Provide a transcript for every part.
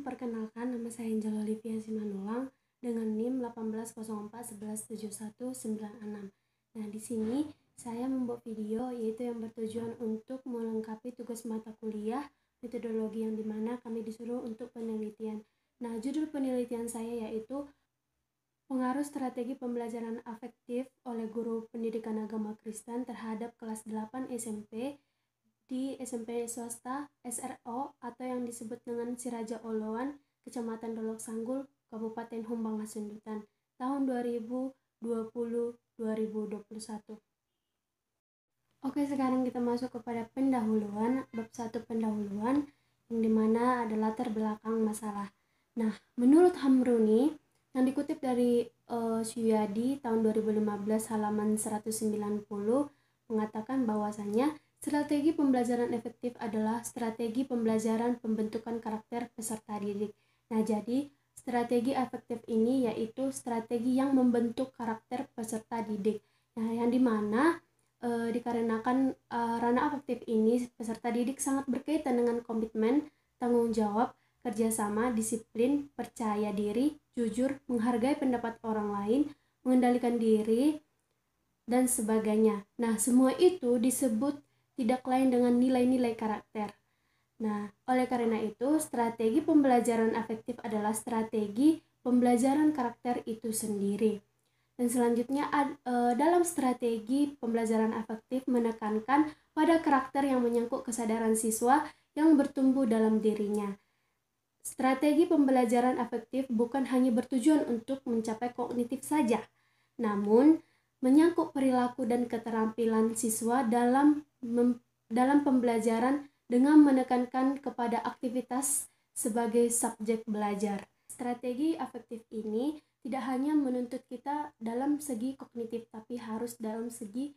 perkenalkan nama saya Angel Olivia Simanulung dengan NIM 1804117196. Nah, di sini saya membuat video yaitu yang bertujuan untuk melengkapi tugas mata kuliah metodologi yang dimana kami disuruh untuk penelitian. Nah, judul penelitian saya yaitu pengaruh strategi pembelajaran afektif oleh guru pendidikan agama Kristen terhadap kelas 8 SMP di SMP swasta SRO atau yang disebut dengan Siraja Oloan, Kecamatan Dolok Sanggul, Kabupaten Humbang Hasundutan, tahun 2020-2021. Oke, sekarang kita masuk kepada pendahuluan, bab 1 pendahuluan, yang dimana ada latar belakang masalah. Nah, menurut Hamruni, yang dikutip dari Suyadi tahun 2015 halaman 190, mengatakan bahwasannya strategi pembelajaran efektif adalah strategi pembelajaran pembentukan karakter peserta didik. Nah, jadi strategi efektif ini yaitu strategi yang membentuk karakter peserta didik. Nah, yang dimana dikarenakan ranah afektif ini peserta didik sangat berkaitan dengan komitmen, tanggung jawab, kerjasama, disiplin, percaya diri, jujur, menghargai pendapat orang lain, mengendalikan diri, dan sebagainya. Nah, semua itu disebut tidak lain dengan nilai-nilai karakter. Nah, oleh karena itu, strategi pembelajaran afektif adalah strategi pembelajaran karakter itu sendiri. Dan selanjutnya, dalam strategi pembelajaran afektif menekankan pada karakter yang menyangkut kesadaran siswa yang bertumbuh dalam dirinya. Strategi pembelajaran afektif bukan hanya bertujuan untuk mencapai kognitif saja, namun menyangkut perilaku dan keterampilan siswa dalam pembelajaran dengan menekankan kepada aktivitas sebagai subjek belajar. Strategi afektif ini tidak hanya menuntut kita dalam segi kognitif, tapi harus dalam segi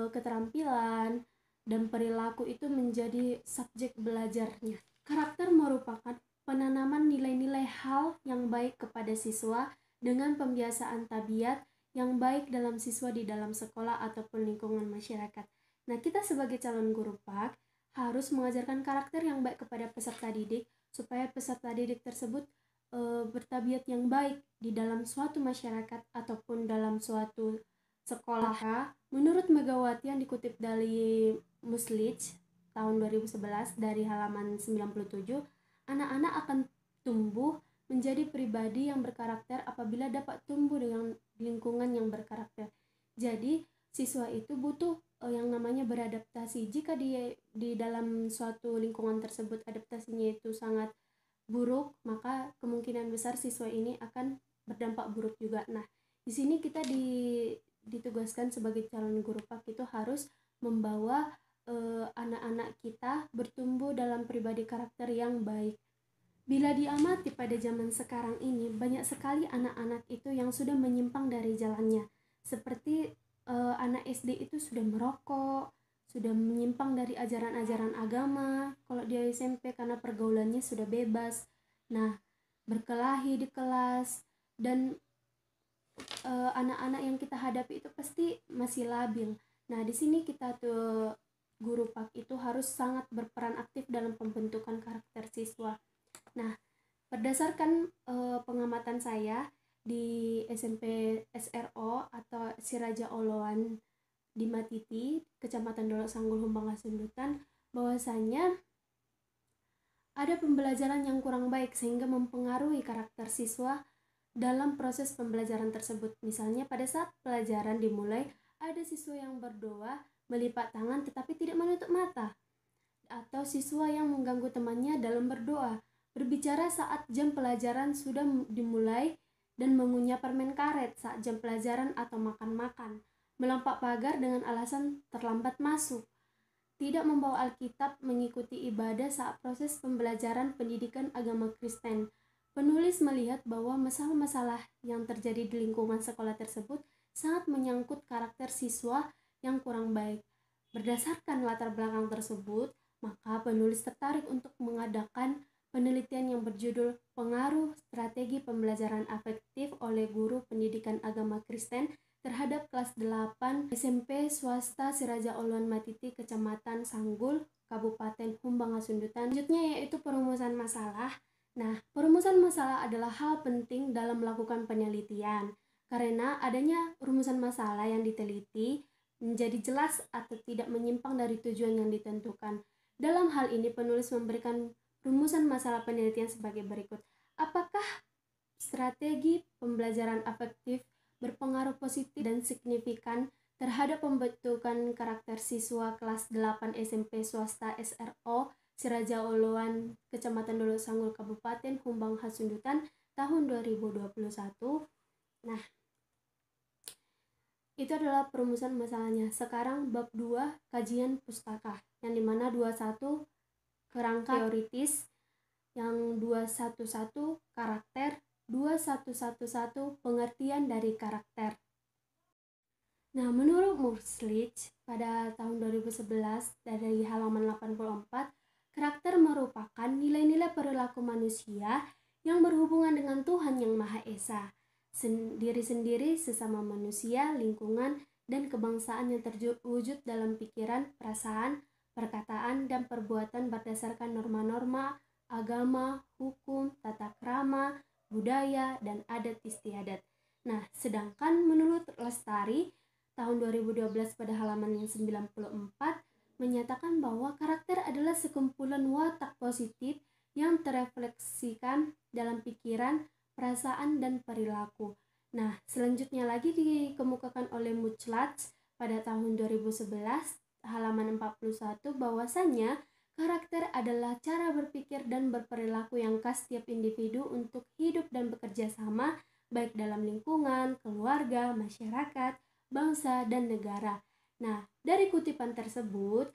keterampilan dan perilaku itu menjadi subjek belajarnya. Karakter merupakan penanaman nilai-nilai hal yang baik kepada siswa dengan pembiasaan tabiat yang baik dalam siswa di dalam sekolah ataupun lingkungan masyarakat. Nah, kita sebagai calon guru PAK harus mengajarkan karakter yang baik kepada peserta didik supaya peserta didik tersebut bertabiat yang baik di dalam suatu masyarakat ataupun dalam suatu sekolah. Menurut Megawati yang dikutip dari Muslij tahun 2011 dari halaman 97, anak-anak akan tumbuh menjadi pribadi yang berkarakter apabila dapat tumbuh dengan lingkungan yang berkarakter. Jadi, siswa itu butuh yang namanya beradaptasi. Jika di dalam suatu lingkungan tersebut adaptasinya itu sangat buruk, maka kemungkinan besar siswa ini akan berdampak buruk juga. Nah, di sini kita ditugaskan sebagai calon guru PAK itu harus membawa anak-anak kita bertumbuh dalam pribadi karakter yang baik. Bila diamati pada zaman sekarang ini, banyak sekali anak-anak itu yang sudah menyimpang dari jalannya. Seperti anak SD itu sudah merokok, sudah menyimpang dari ajaran-ajaran agama. Kalau dia SMP karena pergaulannya sudah bebas. Nah, berkelahi di kelas, dan anak-anak yang kita hadapi itu pasti masih labil. Nah, di sini kita tuh guru PAK itu harus sangat berperan aktif dalam pembentukan karakter siswa. Nah, berdasarkan pengamatan saya di SMP SRO atau Siraja Oloan di Matiti, Kecamatan Dolok Sanggul, Humbang Hasundutan, bahwasanya ada pembelajaran yang kurang baik sehingga mempengaruhi karakter siswa dalam proses pembelajaran tersebut. Misalnya pada saat pelajaran dimulai, ada siswa yang berdoa, melipat tangan tetapi tidak menutup mata, atau siswa yang mengganggu temannya dalam berdoa, berbicara saat jam pelajaran sudah dimulai dan mengunyah permen karet saat jam pelajaran atau makan-makan, melompat pagar dengan alasan terlambat masuk, tidak membawa Alkitab mengikuti ibadah saat proses pembelajaran pendidikan agama Kristen. Penulis melihat bahwa masalah-masalah yang terjadi di lingkungan sekolah tersebut sangat menyangkut karakter siswa yang kurang baik. Berdasarkan latar belakang tersebut, maka penulis tertarik untuk mengadakan penelitian yang berjudul Pengaruh Strategi Pembelajaran Afektif oleh Guru Pendidikan Agama Kristen terhadap kelas 8 SMP swasta Siraja Oloan Matiti, Kecamatan Sanggul, Kabupaten Humbang Hasundutan. Selanjutnya yaitu perumusan masalah. Nah, perumusan masalah adalah hal penting dalam melakukan penelitian, karena adanya rumusan masalah yang diteliti menjadi jelas atau tidak menyimpang dari tujuan yang ditentukan. Dalam hal ini, penulis memberikan rumusan masalah penelitian sebagai berikut. Apakah strategi pembelajaran afektif berpengaruh positif dan signifikan terhadap pembentukan karakter siswa kelas 8 SMP swasta SRO Siraja Oloan, Kecamatan Dolo Sanggul, Kabupaten Humbang Hasundutan, tahun 2021. Nah, itu adalah perumusan masalahnya. Sekarang bab 2, kajian pustaka, yang dimana 21 kerangka teoritis, yang 211 karakter, 2111 pengertian dari karakter. Nah, menurut Murslich pada tahun 2011 dari halaman 84, karakter merupakan nilai-nilai perilaku manusia yang berhubungan dengan Tuhan Yang Maha Esa, diri sendiri, sesama manusia, lingkungan, dan kebangsaan yang terwujud dalam pikiran, perasaan, perkataan, dan perbuatan berdasarkan norma-norma agama, hukum, tata krama, budaya, dan adat istiadat. Nah, sedangkan menurut Lestari tahun 2012 pada halaman yang 94 menyatakan bahwa karakter adalah sekumpulan watak positif yang terefleksikan dalam pikiran, perasaan, dan perilaku. Nah, selanjutnya lagi dikemukakan oleh Muclatz pada tahun 2011 halaman 41 bahwasannya karakter adalah cara berpikir dan berperilaku yang khas tiap individu untuk hidup dan bekerja sama baik dalam lingkungan, keluarga, masyarakat, bangsa, dan negara. Nah, dari kutipan tersebut,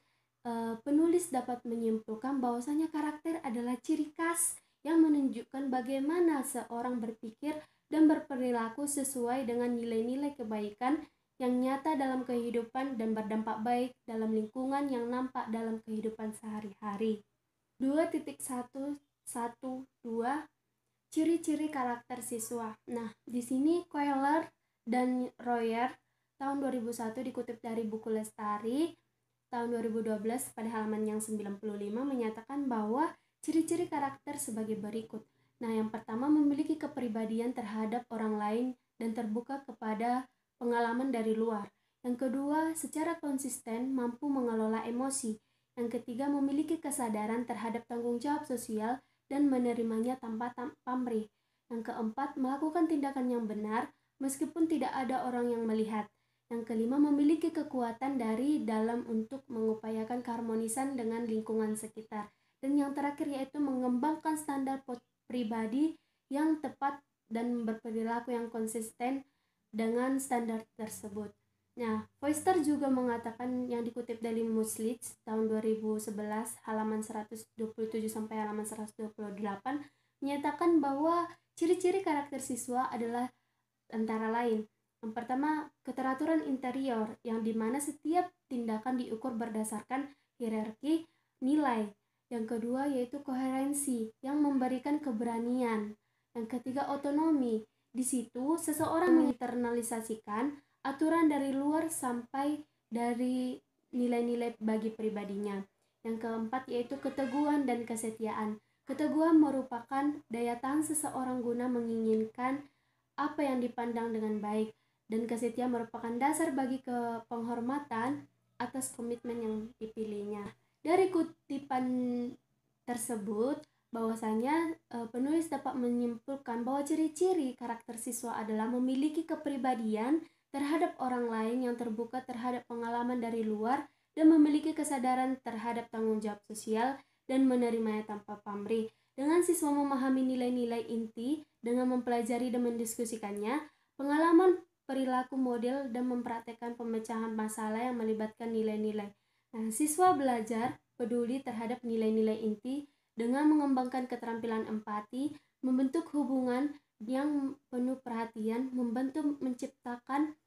penulis dapat menyimpulkan bahwasanya karakter adalah ciri khas yang menunjukkan bagaimana seorang berpikir dan berperilaku sesuai dengan nilai-nilai kebaikan yang nyata dalam kehidupan dan berdampak baik dalam lingkungan yang nampak dalam kehidupan sehari-hari. 2.112 ciri-ciri karakter siswa. Nah, di sini Koehler dan Royer tahun 2001 dikutip dari buku Lestari tahun 2012 pada halaman yang 95 menyatakan bahwa ciri-ciri karakter sebagai berikut. Nah, yang pertama memiliki kepribadian terhadap orang lain dan terbuka kepada pengalaman dari luar. Yang kedua, secara konsisten mampu mengelola emosi. Yang ketiga, memiliki kesadaran terhadap tanggung jawab sosial dan menerimanya tanpa pamrih. Yang keempat, melakukan tindakan yang benar meskipun tidak ada orang yang melihat. Yang kelima, memiliki kekuatan dari dalam untuk mengupayakan keharmonisan dengan lingkungan sekitar. Dan yang terakhir yaitu mengembangkan standar pribadi yang tepat dan berperilaku yang konsisten dengan standar tersebut. Nah, Foister juga mengatakan yang dikutip dari Muslits tahun 2011 halaman 127 sampai halaman 128 menyatakan bahwa ciri-ciri karakter siswa adalah antara lain: yang pertama, keteraturan interior, yang dimana setiap tindakan diukur berdasarkan hierarki nilai. Yang kedua yaitu koherensi, yang memberikan keberanian. Yang ketiga, otonomi. Di situ seseorang menginternalisasikan aturan dari luar sampai dari nilai-nilai bagi pribadinya. Yang keempat yaitu keteguhan dan kesetiaan. Keteguhan merupakan daya tahan seseorang guna menginginkan apa yang dipandang dengan baik, dan kesetiaan merupakan dasar bagi penghormatan atas komitmen yang dipilihnya. Dari kutipan tersebut, bahwasanya penulis dapat menyimpulkan bahwa ciri-ciri karakter siswa adalah memiliki kepribadian terhadap orang lain yang terbuka terhadap pengalaman dari luar dan memiliki kesadaran terhadap tanggung jawab sosial dan menerimanya tanpa pamrih. Dengan siswa memahami nilai-nilai inti dengan mempelajari dan mendiskusikannya, pengalaman perilaku model dan mempraktekkan pemecahan masalah yang melibatkan nilai-nilai. Nah, siswa belajar peduli terhadap nilai-nilai inti dengan mengembangkan keterampilan empati, membentuk hubungan yang penuh perhatian, membantu menciptakan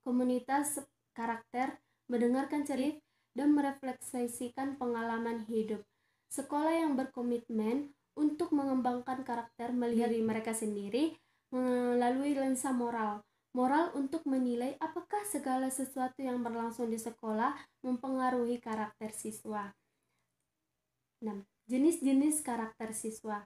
komunitas karakter, mendengarkan cerita, dan merefleksikan pengalaman hidup. Sekolah yang berkomitmen untuk mengembangkan karakter melihat diri mereka sendiri melalui lensa moral untuk menilai apakah segala sesuatu yang berlangsung di sekolah mempengaruhi karakter siswa. 6. Jenis-jenis karakter siswa.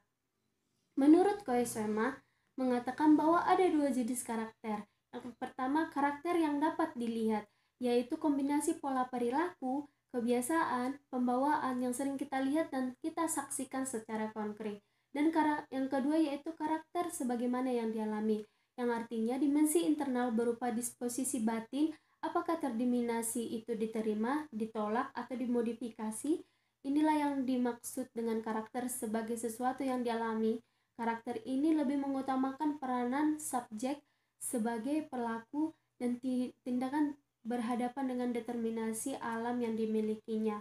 Menurut Koesema, mengatakan bahwa ada dua jenis karakter. Yang pertama, karakter yang dapat dilihat, yaitu kombinasi pola perilaku, kebiasaan, pembawaan yang sering kita lihat dan kita saksikan secara konkret. Dan yang kedua yaitu karakter sebagaimana yang dialami, yang artinya dimensi internal berupa disposisi batin, apakah terdominasi itu diterima, ditolak, atau dimodifikasi. Inilah yang dimaksud dengan karakter sebagai sesuatu yang dialami. Karakter ini lebih mengutamakan peranan subjek sebagai pelaku dan tindakan berhadapan dengan determinasi alam yang dimilikinya.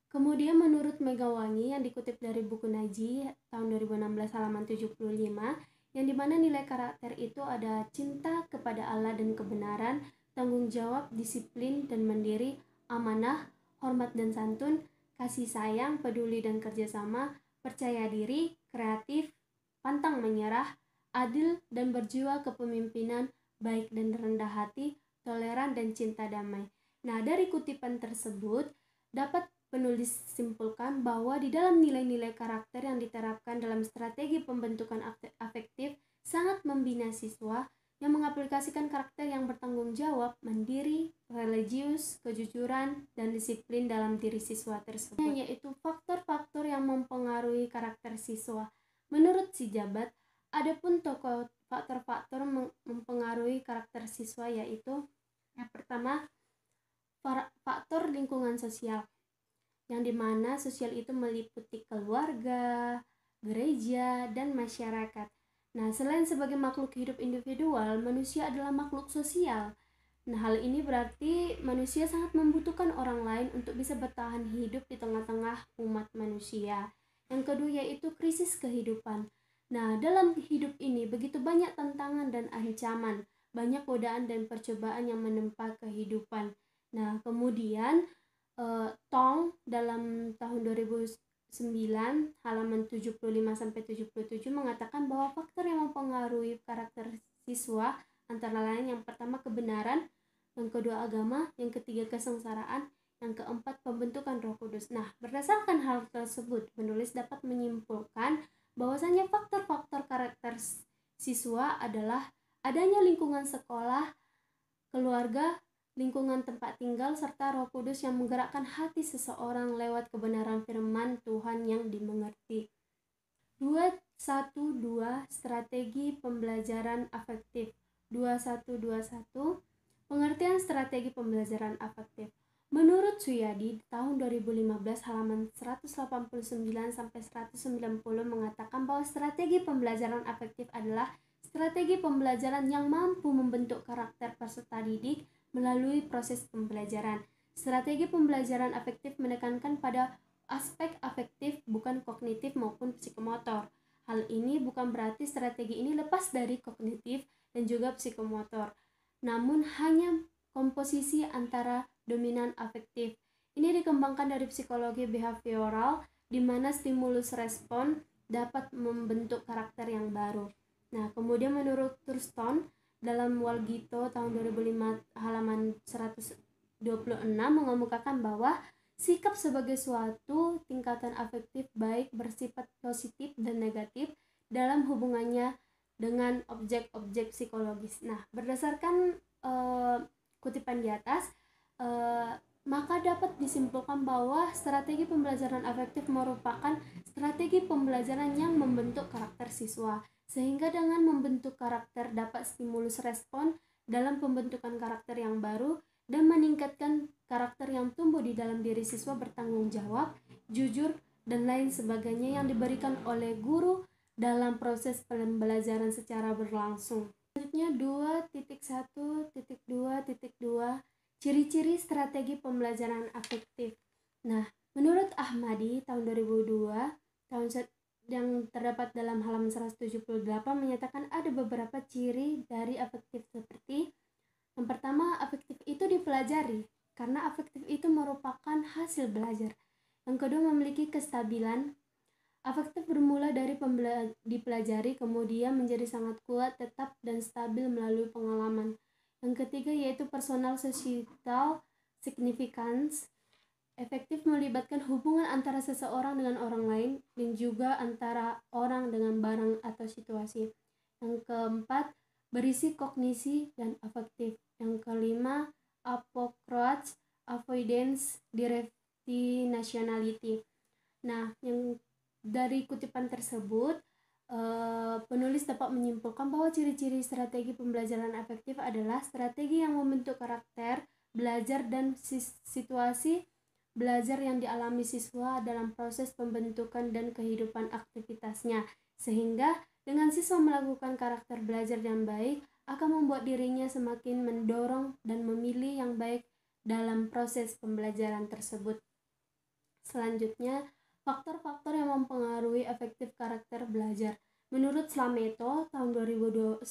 Kemudian menurut Megawangi yang dikutip dari buku Naji tahun 2016 halaman 75, yang dimana nilai karakter itu ada cinta kepada Allah dan kebenaran, tanggung jawab, disiplin dan mandiri, amanah, hormat dan santun, kasih sayang, peduli dan kerjasama, percaya diri, kreatif, pantang menyerah, adil dan berjiwa kepemimpinan, baik dan rendah hati, toleran dan cinta damai. Nah, dari kutipan tersebut dapat penulis simpulkan bahwa di dalam nilai-nilai karakter yang diterapkan dalam strategi pembentukan afektif sangat membina siswa yang mengaplikasikan karakter yang bertanggung jawab, mandiri, religius, kejujuran, dan disiplin dalam diri siswa tersebut, yaitu faktor-faktor yang mempengaruhi karakter siswa. Menurut si Jabat, adapun tokoh faktor-faktor mempengaruhi karakter siswa yaitu yang pertama, faktor lingkungan sosial, yang dimana sosial itu meliputi keluarga, gereja, dan masyarakat. Nah, selain sebagai makhluk hidup individual, manusia adalah makhluk sosial. Nah, hal ini berarti manusia sangat membutuhkan orang lain untuk bisa bertahan hidup di tengah-tengah umat manusia. Yang kedua yaitu krisis kehidupan. Nah, dalam hidup ini begitu banyak tantangan dan ancaman, banyak godaan dan percobaan yang menempa kehidupan. Nah, kemudian Tong dalam tahun 2009 halaman 75-77 mengatakan bahwa faktor yang mempengaruhi karakter siswa antara lain yang pertama kebenaran, yang kedua agama, yang ketiga kesengsaraan, yang keempat pembentukan Roh Kudus. Nah, berdasarkan hal tersebut, penulis dapat menyimpulkan bahwasanya faktor-faktor karakter siswa adalah adanya lingkungan sekolah, keluarga, lingkungan tempat tinggal, serta Roh Kudus yang menggerakkan hati seseorang lewat kebenaran firman Tuhan yang dimengerti. 212 Strategi Pembelajaran Afektif. 2121 Pengertian strategi pembelajaran afektif. Menurut Suyadi, tahun 2015 halaman 189 sampai 190 mengatakan bahwa strategi pembelajaran afektif adalah strategi pembelajaran yang mampu membentuk karakter peserta didik melalui proses pembelajaran. Strategi pembelajaran afektif menekankan pada aspek afektif bukan kognitif maupun psikomotor. Hal ini bukan berarti strategi ini lepas dari kognitif dan juga psikomotor, namun hanya komposisi antara dominan afektif. Ini dikembangkan dari psikologi behavioral, di mana stimulus respon dapat membentuk karakter yang baru. Nah, kemudian menurut Thurston dalam Walgito tahun 2005 halaman 126 mengemukakan bahwa sikap sebagai suatu tingkatan afektif baik bersifat positif dan negatif dalam hubungannya dengan objek-objek psikologis. Nah, berdasarkan kutipan di atas, maka dapat disimpulkan bahwa strategi pembelajaran afektif merupakan strategi pembelajaran yang membentuk karakter siswa, sehingga dengan membentuk karakter dapat stimulus respon dalam pembentukan karakter yang baru dan meningkatkan karakter yang tumbuh di dalam diri siswa bertanggung jawab, jujur, dan lain sebagainya yang diberikan oleh guru dalam proses pembelajaran secara berlangsung. Selanjutnya 2.1.2.2 Ciri-ciri strategi pembelajaran afektif. Nah, menurut Ahmadi tahun 2002 yang terdapat dalam halaman 178 menyatakan ada beberapa ciri dari afektif seperti yang pertama, afektif itu dipelajari karena afektif itu merupakan hasil belajar. Yang kedua, memiliki kestabilan. Afektif bermula dari dipelajari kemudian menjadi sangat kuat, tetap dan stabil melalui pengalaman. Yang ketiga yaitu personal societal significance. Efektif melibatkan hubungan antara seseorang dengan orang lain dan juga antara orang dengan barang atau situasi. Yang keempat, berisi kognisi dan afektif. Yang kelima, apokroats, avoidance, directi nationality. Nah, yang dari kutipan tersebut, penulis dapat menyimpulkan bahwa ciri-ciri strategi pembelajaran efektif adalah strategi yang membentuk karakter belajar dan situasi belajar yang dialami siswa dalam proses pembentukan dan kehidupan aktivitasnya, sehingga dengan siswa melakukan karakter belajar yang baik akan membuat dirinya semakin mendorong dan memilih yang baik dalam proses pembelajaran tersebut. Selanjutnya, faktor-faktor yang mempengaruhi efektif karakter belajar. Menurut Slameto tahun 2010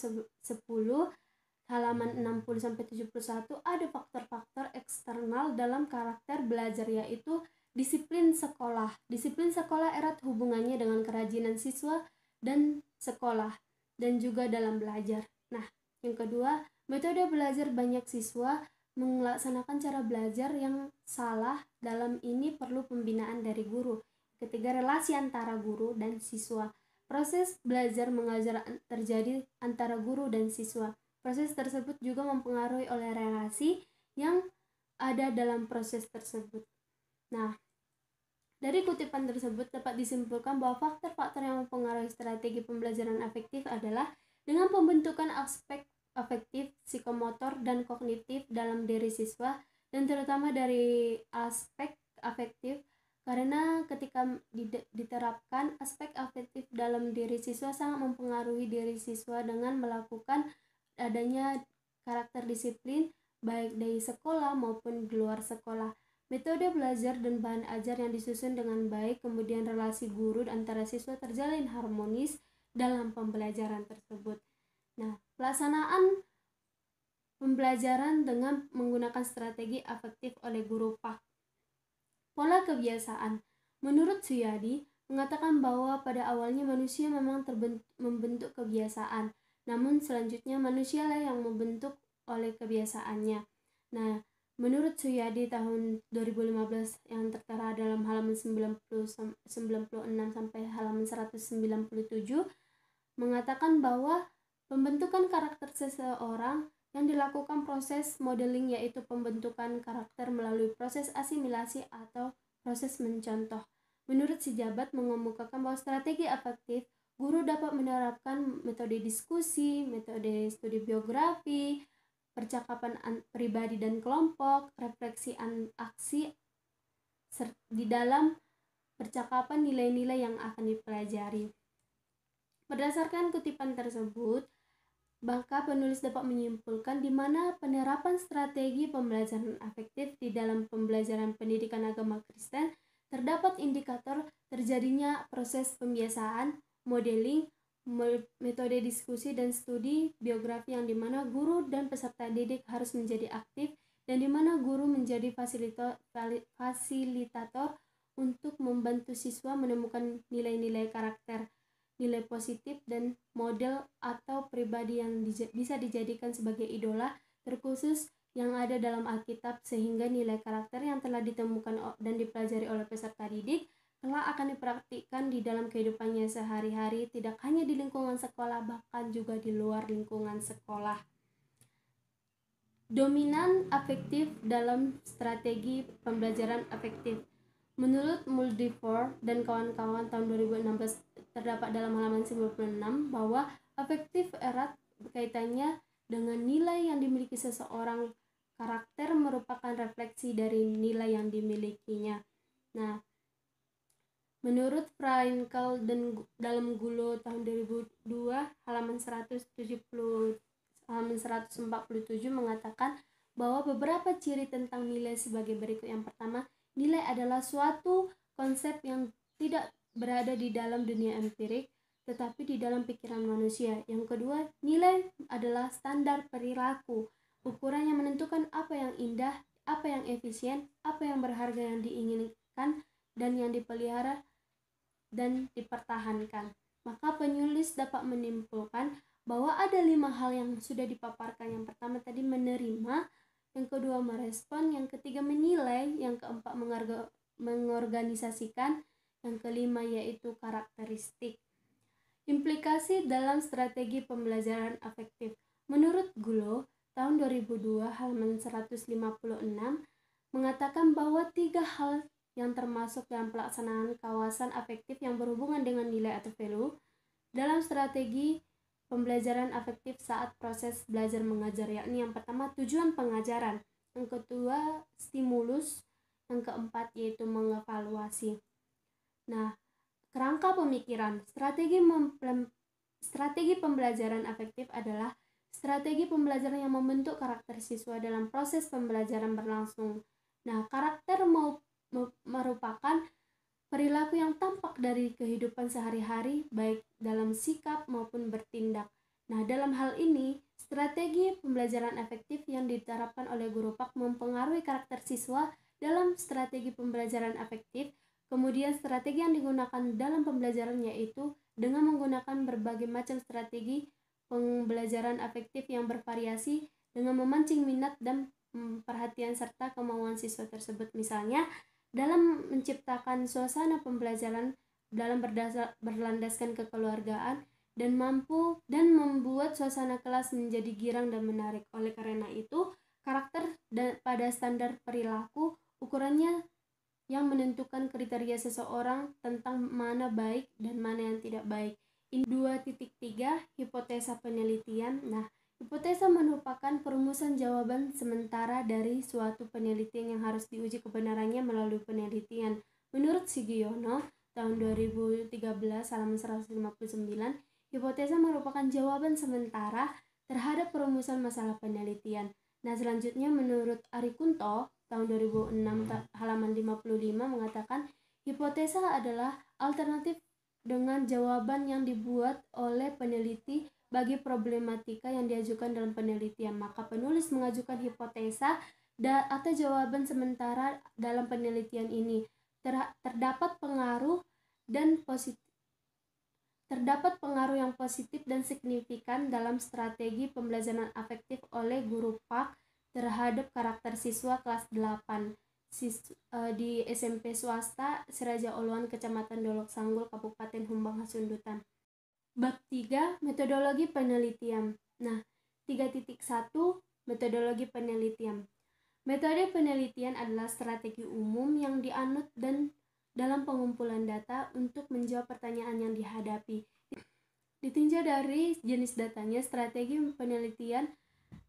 halaman 60-71 ada faktor-faktor eksternal dalam karakter belajar, yaitu disiplin sekolah. Disiplin sekolah erat hubungannya dengan kerajinan siswa dan sekolah dan juga dalam belajar. Nah, yang kedua, metode belajar banyak siswa melaksanakan cara belajar yang salah. Dalam ini perlu pembinaan dari guru. Ketiga, relasi antara guru dan siswa. Proses belajar mengajar terjadi antara guru dan siswa. Proses tersebut juga mempengaruhi oleh relasi yang ada dalam proses tersebut. Nah, dari kutipan tersebut dapat disimpulkan bahwa faktor-faktor yang mempengaruhi strategi pembelajaran efektif adalah dengan pembentukan aspek afektif, psikomotor, dan kognitif dalam diri siswa, dan terutama dari aspek afektif, karena ketika diterapkan aspek afektif dalam diri siswa sangat mempengaruhi diri siswa dengan melakukan adanya karakter disiplin baik dari sekolah maupun di luar sekolah. Metode belajar dan bahan ajar yang disusun dengan baik, kemudian relasi guru antara siswa terjalin harmonis dalam pembelajaran tersebut. Nah, pelaksanaan pembelajaran dengan menggunakan strategi afektif oleh guru PAK. Pola kebiasaan. Menurut Suyadi, mengatakan bahwa pada awalnya manusia memang membentuk kebiasaan, namun selanjutnya manusialah yang membentuk oleh kebiasaannya. Nah, menurut Suyadi tahun 2015 yang tertera dalam halaman 96 sampai halaman 197 mengatakan bahwa pembentukan karakter seseorang yang dilakukan proses modeling, yaitu pembentukan karakter melalui proses asimilasi atau proses mencontoh. Menurut si Jabat mengemukakan bahwa strategi efektif, guru dapat menerapkan metode diskusi, metode studi biografi, percakapan pribadi dan kelompok, refleksi aksi di dalam percakapan nilai-nilai yang akan dipelajari. Berdasarkan kutipan tersebut, maka penulis dapat menyimpulkan di mana penerapan strategi pembelajaran afektif di dalam pembelajaran pendidikan agama Kristen terdapat indikator terjadinya proses pembiasaan, modeling, metode diskusi dan studi biografi yang dimana guru dan peserta didik harus menjadi aktif dan dimana guru menjadi fasilitator untuk membantu siswa menemukan nilai-nilai karakter, nilai positif dan model atau pribadi yang bisa dijadikan sebagai idola terkhusus yang ada dalam Alkitab, sehingga nilai karakter yang telah ditemukan dan dipelajari oleh peserta didik kelak akan dipraktikkan di dalam kehidupannya sehari-hari, tidak hanya di lingkungan sekolah, bahkan juga di luar lingkungan sekolah. Dominan afektif dalam strategi pembelajaran afektif. Menurut Muldifor dan kawan-kawan tahun 2016 terdapat dalam halaman 96 bahwa afektif erat berkaitannya dengan nilai yang dimiliki seseorang. Karakter merupakan refleksi dari nilai yang dimilikinya. Nah, menurut Frankel dan dalam Gulo tahun 2002 halaman 147 mengatakan bahwa beberapa ciri tentang nilai sebagai berikut. Yang pertama, nilai adalah suatu konsep yang tidak berada di dalam dunia empirik, tetapi di dalam pikiran manusia. Yang kedua, nilai adalah standar perilaku, ukuran yang menentukan apa yang indah, apa yang efisien, apa yang berharga, yang diinginkan dan yang dipelihara dan dipertahankan. Maka penulis dapat menyimpulkan bahwa ada 5 hal yang sudah dipaparkan. Yang pertama tadi, menerima yang kedua merespon, yang ketiga menilai, yang keempat mengorganisasikan, yang kelima yaitu karakteristik. Implikasi dalam strategi pembelajaran afektif. Menurut Gulo, tahun 2002 halaman 156 mengatakan bahwa 3 hal yang termasuk dalam pelaksanaan kawasan afektif yang berhubungan dengan nilai atau value dalam strategi pembelajaran afektif saat proses belajar mengajar, yakni yang pertama tujuan pengajaran, yang kedua stimulus, yang keempat yaitu mengevaluasi. Nah, kerangka pemikiran. Strategi pembelajaran afektif adalah strategi pembelajaran yang membentuk karakter siswa dalam proses pembelajaran berlangsung. Nah, karakter merupakan perilaku yang tampak dari kehidupan sehari-hari, baik dalam sikap maupun bertindak. Nah, dalam hal ini, strategi pembelajaran efektif yang diterapkan oleh guru PAK mempengaruhi karakter siswa dalam strategi pembelajaran efektif. Kemudian, strategi yang digunakan dalam pembelajaran yaitu dengan menggunakan berbagai macam strategi pembelajaran efektif yang bervariasi dengan memancing minat dan perhatian serta kemauan siswa tersebut. Misalnya, dalam menciptakan suasana pembelajaran dalam berlandaskan kekeluargaan dan membuat suasana kelas menjadi girang dan menarik. Oleh karena itu, karakter pada standar perilaku ukurannya yang menentukan kriteria seseorang tentang mana baik dan mana yang tidak baik. Ini 2.3 hipotesa penelitian. Nah, hipotesa merupakan perumusan jawaban sementara dari suatu penelitian yang harus diuji kebenarannya melalui penelitian. Menurut Sugiono, tahun 2013 halaman 159, hipotesa merupakan jawaban sementara terhadap perumusan masalah penelitian. Nah, selanjutnya menurut Arikunto, tahun 2006 halaman 55 mengatakan hipotesa adalah alternatif dengan jawaban yang dibuat oleh peneliti bagi problematika yang diajukan dalam penelitian. Maka penulis mengajukan hipotesa atau jawaban sementara dalam penelitian ini. Terdapat pengaruh yang positif dan signifikan dalam strategi pembelajaran afektif oleh guru PAK terhadap karakter siswa kelas 8 di SMP swasta Siraja Oloan, Kecamatan Dolok Sanggul, Kabupaten Humbang Hasundutan. Bab 3, metodologi penelitian. Nah, 3.1 metodologi penelitian. Metode penelitian adalah strategi umum yang dianut dan dalam pengumpulan data untuk menjawab pertanyaan yang dihadapi. Ditinjau dari jenis datanya, strategi penelitian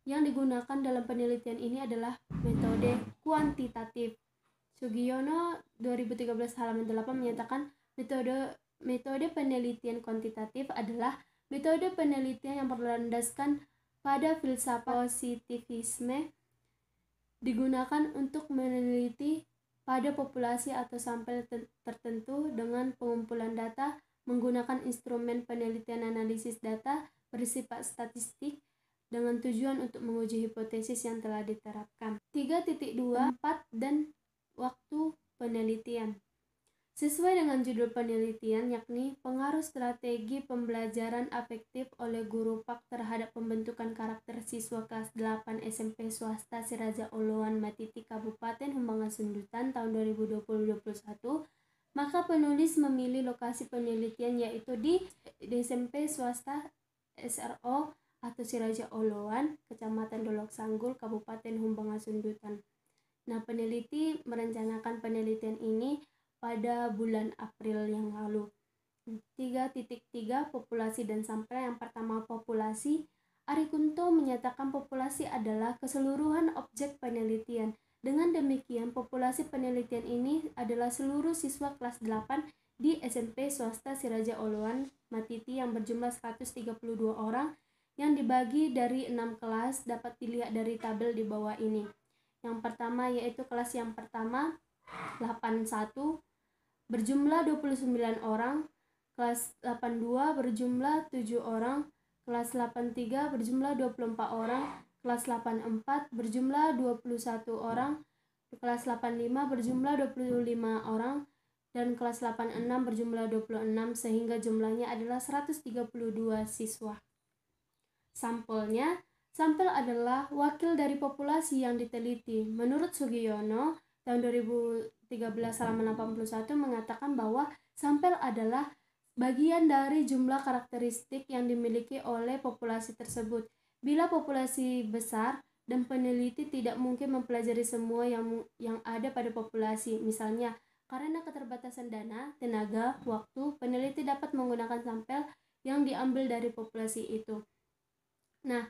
yang digunakan dalam penelitian ini adalah metode kuantitatif. Sugiono 2013 halaman 8 menyatakan metode penelitian kuantitatif adalah metode penelitian yang berlandaskan pada filsafat positivisme, digunakan untuk meneliti pada populasi atau sampel tertentu dengan pengumpulan data menggunakan instrumen penelitian analisis data bersifat statistik dengan tujuan untuk menguji hipotesis yang telah diterapkan. 3.2 tempat dan waktu penelitian. Sesuai dengan judul penelitian, yakni pengaruh strategi pembelajaran afektif oleh guru PAK terhadap pembentukan karakter siswa kelas 8 SMP swasta Siraja Oloan Matiti Kabupaten Humbang Hasundutan tahun 2020-2021, maka penulis memilih lokasi penelitian yaitu di SMP swasta SRO atau Siraja Oloan, Kecamatan Dolok Sanggul, Kabupaten Humbang Hasundutan. Nah, peneliti merencanakan penelitian ini pada bulan April yang lalu. 3.3 populasi dan sampel. Yang pertama, populasi. Arikunto menyatakan populasi adalah keseluruhan objek penelitian. Dengan demikian, populasi penelitian ini adalah seluruh siswa kelas 8 di SMP swasta Siraja Oloan Matiti yang berjumlah 132 orang yang dibagi dari 6 kelas, dapat dilihat dari tabel di bawah ini. Yang pertama yaitu kelas yang pertama 81 berjumlah 29 orang, kelas 82 berjumlah 7 orang, kelas 83 berjumlah 24 orang, kelas 84 berjumlah 21 orang, kelas 85 berjumlah 25 orang, dan kelas 86 berjumlah 26 sehingga jumlahnya adalah 132 siswa. Sampelnya Sampel adalah wakil dari populasi yang diteliti. Menurut Sugiono, tahun 2013 halaman 81 mengatakan bahwa sampel adalah bagian dari jumlah karakteristik yang dimiliki oleh populasi tersebut. Bila populasi besar dan peneliti tidak mungkin mempelajari semua yang ada pada populasi, misalnya karena keterbatasan dana, tenaga, waktu, peneliti dapat menggunakan sampel yang diambil dari populasi itu. Nah,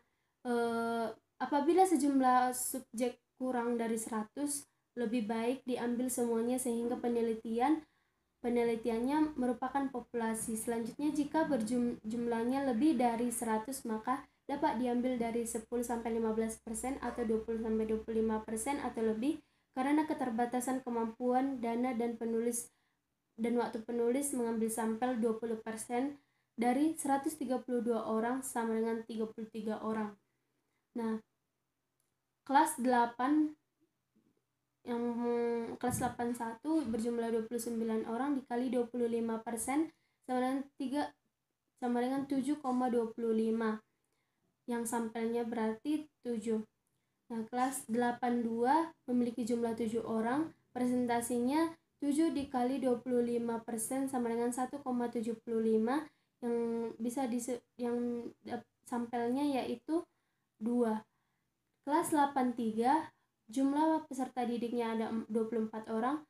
apabila sejumlah subjek kurang dari 100, lebih baik diambil semuanya sehingga penelitiannya merupakan populasi. Selanjutnya, jika jumlahnya lebih dari 100, maka dapat diambil dari 10-15% atau 20-25% atau lebih karena keterbatasan kemampuan, dana, dan waktu penulis. Mengambil sampel 20% dari 132 orang sama dengan 33 orang. Nah, kelas 8 yang kelas 81 berjumlah 29 orang dikali 25% sama dengan 7,25, yang sampelnya berarti 7. Nah, kelas 82 memiliki jumlah 7 orang, presentasinya 7 dikali 25% sama dengan 1,75, yang sampelnya yaitu 2. Kelas 83 jumlah peserta didiknya ada 24 orang,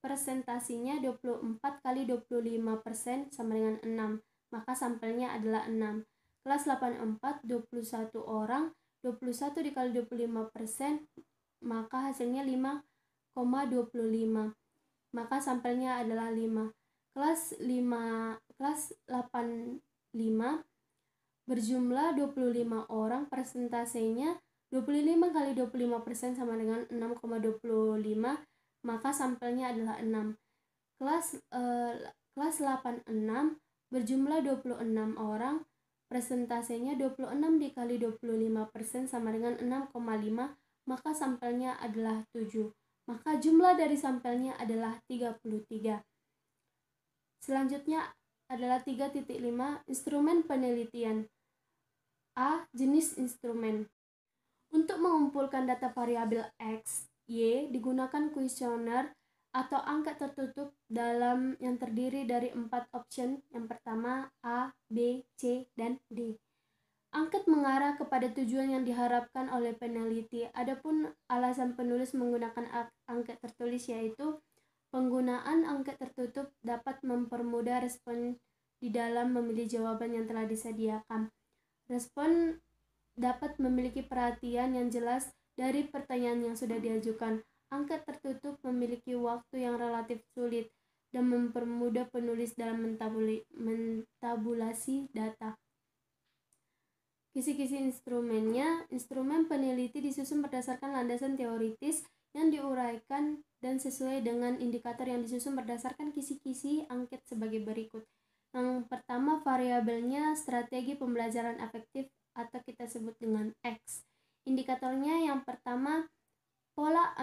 presentasinya 24 kali 25% sama dengan 6, maka sampelnya adalah 6. Kelas 84 21 orang, 21 dikali 25%, maka hasilnya 5,25, maka sampelnya adalah 5. Kelas 85 berjumlah 25 orang, presentasinya 25 kali 25% sama dengan 6,25, maka sampelnya adalah 6. Kelas 86 berjumlah 26 orang, presentasinya 26 dikali 25% sama dengan 6,5, maka sampelnya adalah 7. Maka jumlah dari sampelnya adalah 33. Selanjutnya adalah 3.5 instrumen penelitian. A. Jenis instrumen. Untuk mengumpulkan data variabel X, Y digunakan kuesioner atau angka tertutup yang terdiri dari 4 option. Yang pertama A, B, C, dan D. Angket mengarah kepada tujuan yang diharapkan oleh peneliti. Adapun alasan penulis menggunakan angket tertulis yaitu penggunaan angket tertutup dapat mempermudah respon di dalam memilih jawaban yang telah disediakan. Respon dapat memiliki perhatian yang jelas dari pertanyaan yang sudah diajukan. Angket tertutup memiliki waktu yang relatif sulit dan mempermudah penulis dalam mentabulasi data. Kisi-kisi instrumennya. Instrumen peneliti disusun berdasarkan landasan teoritis yang diuraikan dan sesuai dengan indikator yang disusun berdasarkan kisi-kisi angket sebagai berikut. Yang pertama, variabelnya strategi pembelajaran afektif atau kita sebut dengan X. Indikatornya yang pertama pola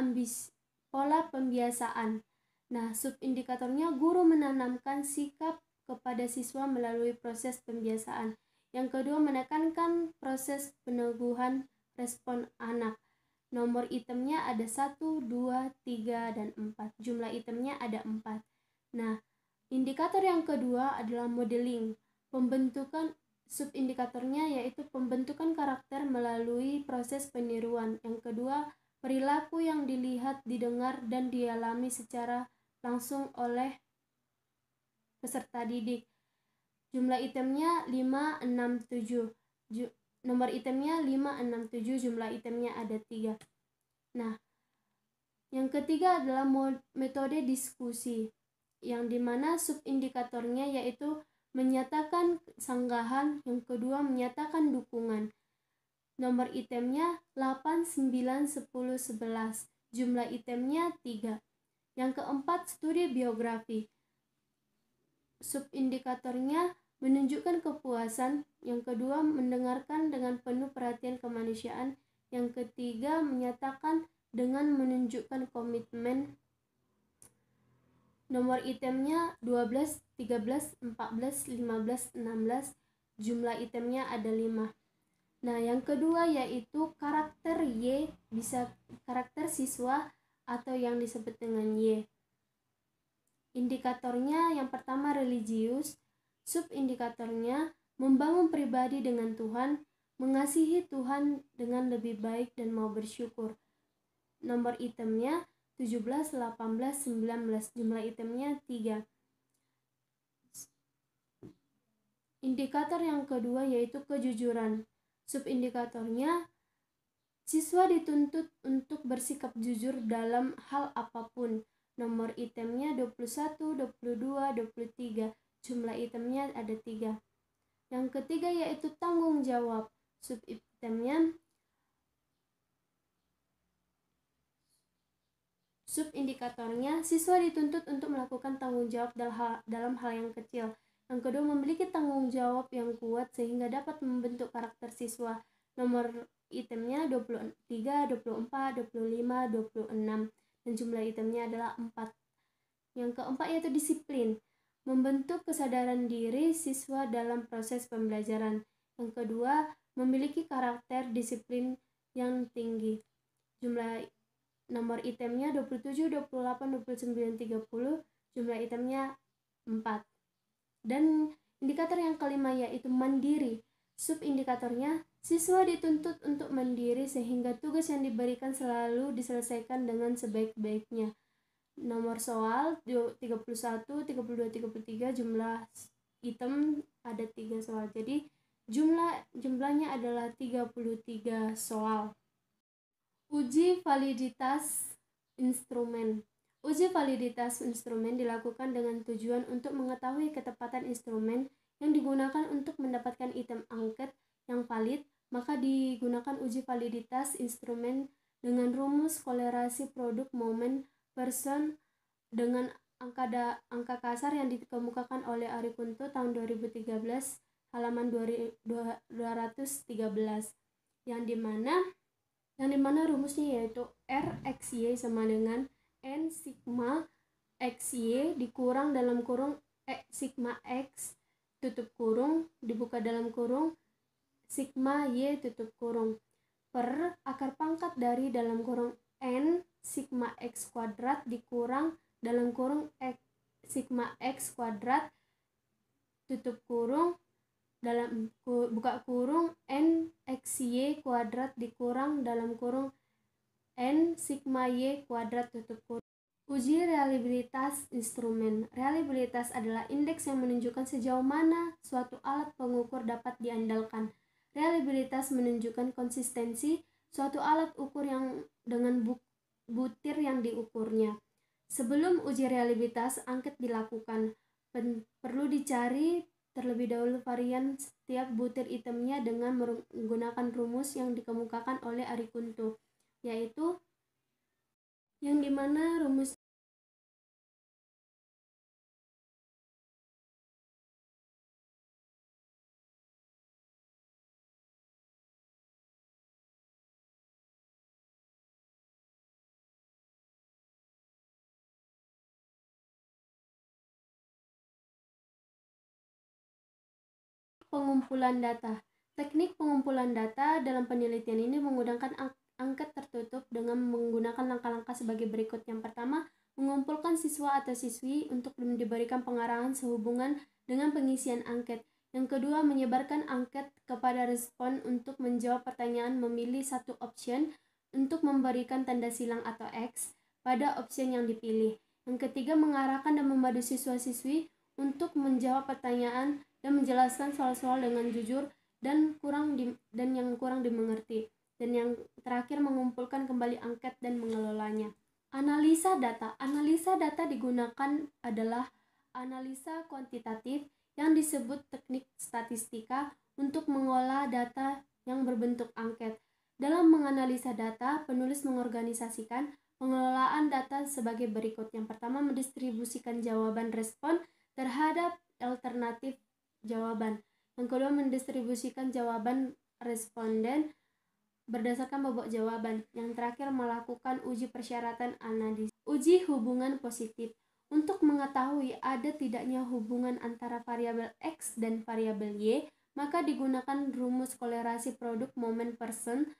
pembiasaan. Nah, subindikatornya guru menanamkan sikap kepada siswa melalui proses pembiasaan. Yang kedua, menekankan proses peneguhan respon anak. Nomor itemnya ada 1, 2, 3, dan 4. Jumlah itemnya ada 4. Nah, indikator yang kedua adalah modeling. Pembentukan subindikatornya yaitu pembentukan karakter melalui proses peniruan. Yang kedua, perilaku yang dilihat, didengar, dan dialami secara langsung oleh peserta didik. Jumlah itemnya 5, 6, 7. Nomor itemnya 5, 6, 7. Jumlah itemnya ada 3. Nah, yang ketiga adalah metode diskusi, yang dimana subindikatornya yaitu menyatakan sanggahan, yang kedua menyatakan dukungan. Nomor itemnya 8, 9, 10, 11. Jumlah itemnya 3. Yang keempat, studi biografi. Subindikatornya menunjukkan kepuasan. Yang kedua, mendengarkan dengan penuh perhatian kemanusiaan. Yang ketiga, menyatakan dengan menunjukkan komitmen. Nomor itemnya 12, 13, 14, 15, 16. Jumlah itemnya ada 5. Nah, yang kedua yaitu karakter Y, bisa karakter siswa atau yang disebut dengan Y. Indikatornya yang pertama religius, subindikatornya membangun pribadi dengan Tuhan, mengasihi Tuhan dengan lebih baik dan mau bersyukur. Nomor itemnya 17, 18, 19, jumlah itemnya 3. Indikator yang kedua yaitu kejujuran. Subindikatornya, siswa dituntut untuk bersikap jujur dalam hal apapun. Nomor itemnya 21, 22, 23. Jumlah itemnya ada 3. Yang ketiga yaitu tanggung jawab. Subindikatornya, siswa dituntut untuk melakukan tanggung jawab dalam hal yang kecil. Yang kedua, memiliki tanggung jawab yang kuat sehingga dapat membentuk karakter siswa. Nomor itemnya 23, 24, 25, 26. Dan jumlah itemnya adalah 4. Yang keempat yaitu disiplin. Membentuk kesadaran diri siswa dalam proses pembelajaran. Yang kedua, memiliki karakter disiplin yang tinggi. Jumlah nomor itemnya 27, 28, 29, 30. Jumlah itemnya 4. Dan indikator yang kelima yaitu mandiri. Subindikatornya, siswa dituntut untuk mandiri sehingga tugas yang diberikan selalu diselesaikan dengan sebaik-baiknya. Nomor soal 31, 32, 33. Jumlah item ada 3 soal. Jadi jumlahnya adalah 33 soal. Uji validitas instrumen. Uji validitas instrumen dilakukan dengan tujuan untuk mengetahui ketepatan instrumen yang digunakan untuk mendapatkan item angket yang valid, maka digunakan uji validitas instrumen dengan rumus kolerasi produk momen person dengan angka kasar yang dikemukakan oleh Ari Kunto tahun 2013 halaman 213, yang dimana rumusnya yaitu R x Y sama dengan N sigma x Y dikurang dalam kurung sigma x tutup kurung dibuka dalam kurung sigma Y tutup kurung per akar pangkat dari dalam kurung N sigma x kuadrat dikurang dalam kurung sigma x kuadrat tutup kurung dalam buka kurung N x Y kuadrat dikurang dalam kurung N sigma Y kuadrat tutup kurung. Uji reliabilitas instrumen. Reliabilitas adalah indeks yang menunjukkan sejauh mana suatu alat pengukur dapat diandalkan. Reliabilitas menunjukkan konsistensi suatu alat ukur yang dengan butir yang diukurnya. Sebelum uji reliabilitas angket dilakukan, perlu dicari terlebih dahulu varian setiap butir itemnya dengan menggunakan rumus yang dikemukakan oleh Ari Kunto, yaitu yang dimana rumus pengumpulan data. Teknik pengumpulan data dalam penelitian ini menggunakan angket tertutup dengan menggunakan langkah-langkah sebagai berikut. Yang pertama, mengumpulkan siswa atau siswi untuk diberikan pengarahan sehubungan dengan pengisian angket. Yang kedua, menyebarkan angket kepada respon untuk menjawab pertanyaan, memilih satu option untuk memberikan tanda silang atau X pada option yang dipilih. Yang ketiga, mengarahkan dan membantu siswa-siswi untuk menjawab pertanyaan dan menjelaskan soal-soal dengan jujur dan yang kurang dimengerti. Dan yang terakhir, mengumpulkan kembali angket dan mengelolanya. Analisa data. Analisa data digunakan adalah analisa kuantitatif yang disebut teknik statistika untuk mengolah data yang berbentuk angket. Dalam menganalisa data, penulis mengorganisasikan pengelolaan data sebagai berikut. Yang pertama, mendistribusikan jawaban respon terhadap alternatif jawaban. Yang kedua, mendistribusikan jawaban responden berdasarkan bobot jawaban. Yang terakhir, melakukan uji persyaratan analisis. Uji hubungan positif. Untuk mengetahui ada tidaknya hubungan antara variabel X dan variabel Y, maka digunakan rumus kolerasi produk momen person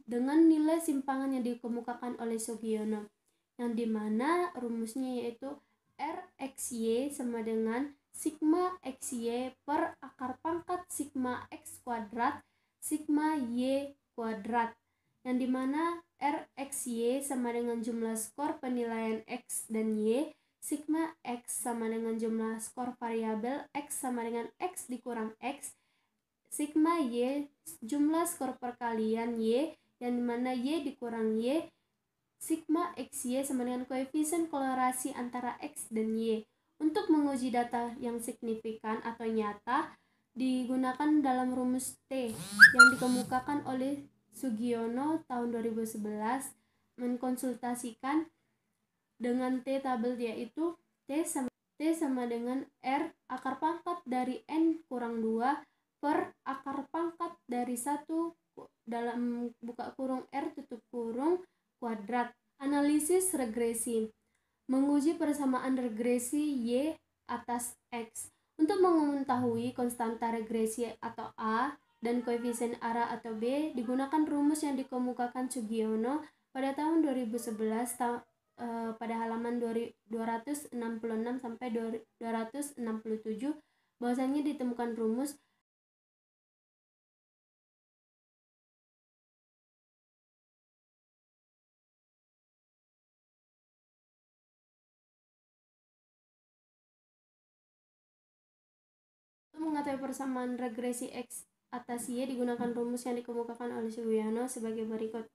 dengan nilai simpangan yang dikemukakan oleh Sugiono, yang dimana rumusnya yaitu RXY sama dengan sigma XY per akar pangkat sigma X kuadrat sigma Y kuadrat, yang dimana RXY sama dengan jumlah skor penilaian X dan Y, sigma X sama dengan jumlah skor variabel X sama dengan X dikurang X, sigma Y jumlah skor perkalian Y, yang dimana Y dikurang Y, sigma XY sama dengan koefisien kolerasi antara X dan Y. Untuk menguji data yang signifikan atau nyata digunakan dalam rumus T yang dikemukakan oleh Sugiono tahun 2011, mengkonsultasikan dengan T tabel, yaitu T sama dengan R akar pangkat dari N kurang 2 per akar pangkat dari 1 dalam buka kurung R tutup kurung kuadrat. Analisis regresi menguji persamaan regresi Y atas X. Untuk mengetahui konstanta regresi atau A dan koefisien ARA atau B digunakan rumus yang dikemukakan Sugiono pada tahun 2011 pada halaman 266 sampai 267, bahwasanya ditemukan rumus untuk mengetahui persamaan regresi X atas Y digunakan rumus yang dikemukakan oleh Sugiono sebagai berikut.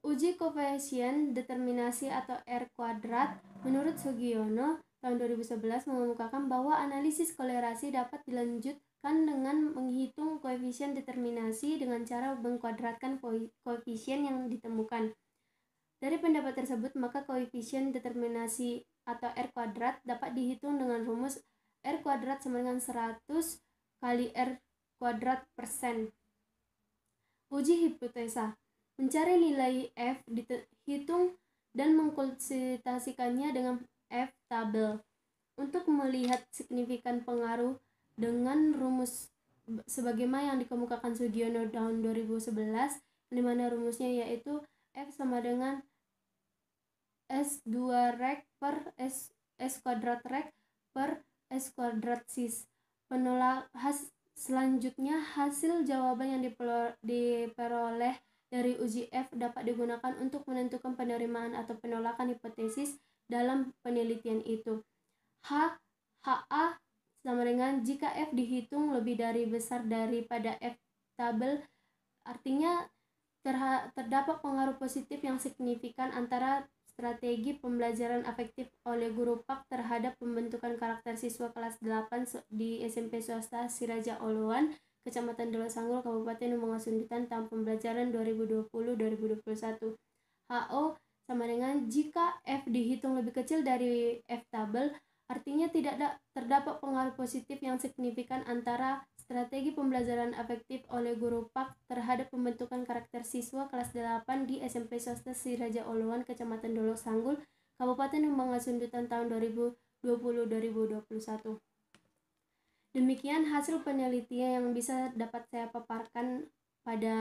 Uji koefisien determinasi atau R kuadrat menurut Sugiono tahun 2011 mengemukakan bahwa analisis kolerasi dapat dilanjutkan dengan menghitung koefisien determinasi dengan cara mengkuadratkan koefisien yang ditemukan. Dari pendapat tersebut, maka koefisien determinasi atau R kuadrat dapat dihitung dengan rumus R kuadrat sama dengan 100 kali R kuadrat persen. Uji hipotesa mencari nilai F, dihitung dan mengkonsultasikannya dengan F tabel untuk melihat signifikan pengaruh dengan rumus sebagaimana yang dikemukakan Sugiono tahun 2011, di mana rumusnya yaitu F sama dengan S2 rek per S kuadrat rek per S kuadrat sis. Selanjutnya hasil jawaban yang diperoleh dari uji F dapat digunakan untuk menentukan penerimaan atau penolakan hipotesis dalam penelitian itu. HA sama dengan jika F dihitung lebih dari besar daripada F tabel, artinya terdapat pengaruh positif yang signifikan antara strategi pembelajaran afektif oleh guru PAK terhadap pembentukan karakter siswa kelas 8 di SMP swasta Siraja Oluan, Kecamatan Dolok Sanggul, Kabupaten Humbang Hasundutan tahun pembelajaran 2020-2021. HO sama dengan jika F dihitung lebih kecil dari F tabel, artinya tidak terdapat pengaruh positif yang signifikan antara strategi pembelajaran afektif oleh guru PAK terhadap pembentukan karakter siswa kelas 8 di SMP swasta Siraja Oluan, Kecamatan Dolok Sanggul, Kabupaten Humbang Hasundutan tahun 2020-2021. Demikian hasil penelitian yang bisa dapat saya paparkan pada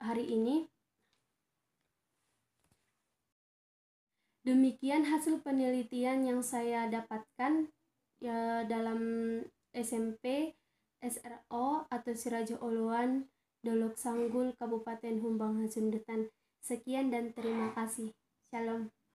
hari ini. Demikian hasil penelitian yang saya dapatkan ya dalam SMP SRO atau Siraja Oluan, Dolok Sanggul, Kabupaten Humbang Hasundutan. Sekian dan terima kasih. Shalom.